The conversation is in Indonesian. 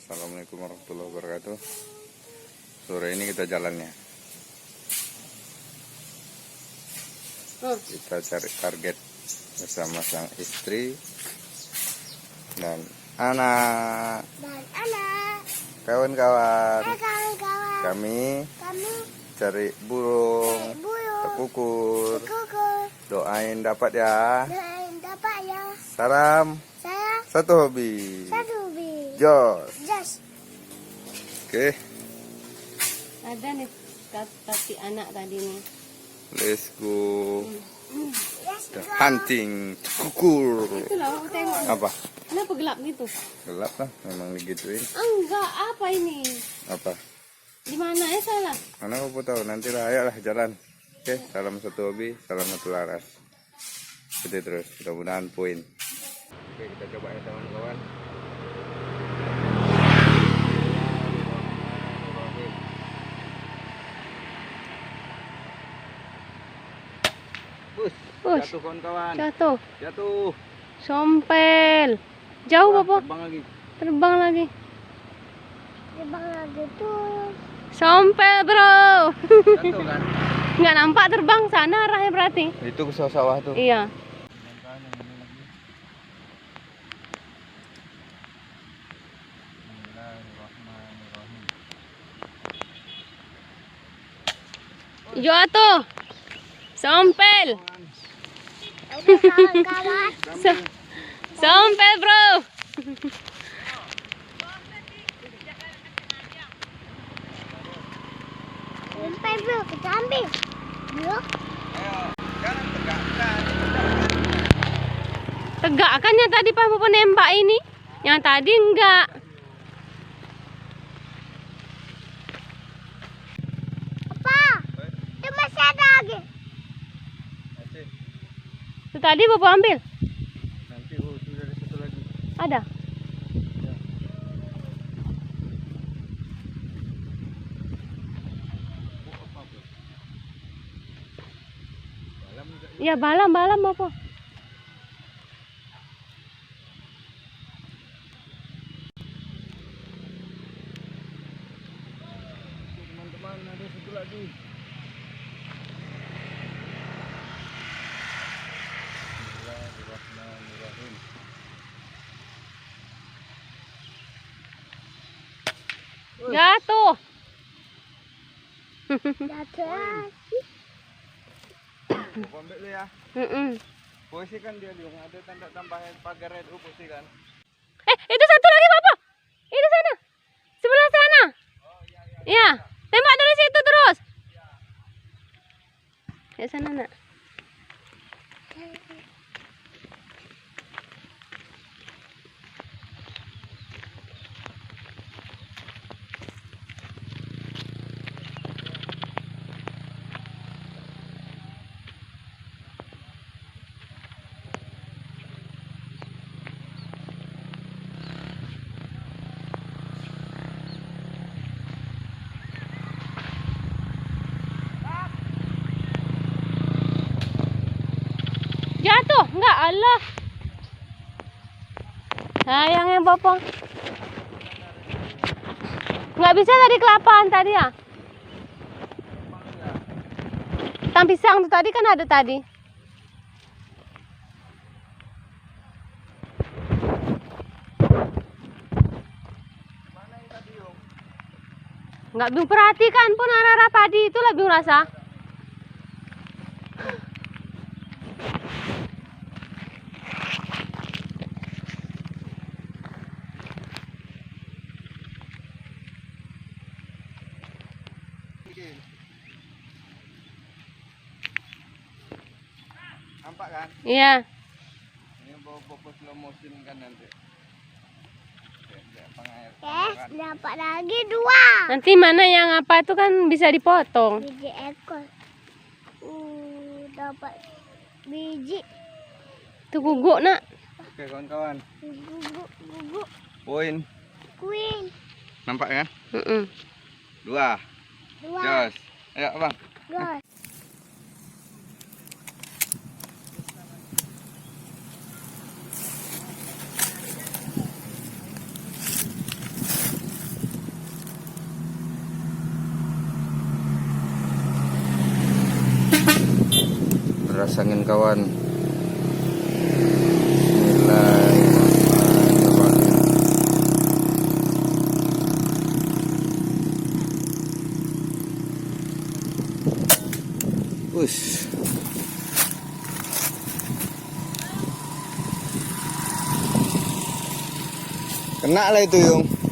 Assalamualaikum warahmatullahi wabarakatuh. Sore ini kita jalannya. Kita cari target bersama sang istri dan anak. Kawan-kawan. Kami cari burung. Terkukur. Doain dapat ya. Salam. Satu hobi. Jos. Oke. Ada nih tati anak tadi nih. Let's go. The hunting kukur. Itulah aku tengok. Apa? Kenapa gelap gitu? Gelap lah, memang digituin. Enggak, apa ini? Apa? Di mana ya salah? Mana aku tahu, nanti lah, ayolah jalan. Oke, salam satu hobi, salam satu laras. Gitu terus, mudah-mudahan poin. Oke, kita coba ya teman-teman. Push. Jatuh kawan-kawan. Jatuh. Jatuh. Sompel. Jauh Bapak? Terbang lagi. Terbang lagi. Tuh. Sompel bro. Jatuh kan? Nggak nampak terbang sana arahnya berarti. Itu ke sawah tuh. Iya. Jatuh. Sompel. Sompel bro. Sampai bro, kita ambil. Bro. Jangan tegakkan. Tegakkan yang tadi Pak Bapak nembak ini. Yang tadi enggak. Apa? Itu masih ada lagi. Itu tadi Bapak ambil. Nanti sudah ada satu lagi. Ada. Ya balam Bapak. Teman-teman, ada satu lagi. Bismillahirrahmanirrahim. Jatuh. Jatuh. Aku ambil dulu ya. Posisi kan dia dong, ada tanda tambahan pagar itu posisi kan. Itu satu lagi Bapak. Itu sana. Sebelah sana. Iya. Tembak dari situ terus. Ya sana nak. Jatuh, enggak Allah. Sayangnya Bapak. Enggak bisa tadi kelapaan tadi ya. Tang pisang tuh tadi kan ada tadi. Enggak bingung perhatikan pun arah-arah padi itu lah bingung rasa. Nampak kan? Iya. Ini bawa slow motion kan nanti. Dapat lagi 2. Nanti mana yang apa itu kan bisa dipotong. Biji ekor. Dapat biji. Itu guguk nak. Oke kawan-kawan. Guguk. Poin. Queen. Nampak kan? 2. 2. Jos. Ayo Bang. Gus. Deras angin kawan. Bismillahirrahmanirrahim. Ush. Kena lah itu yung.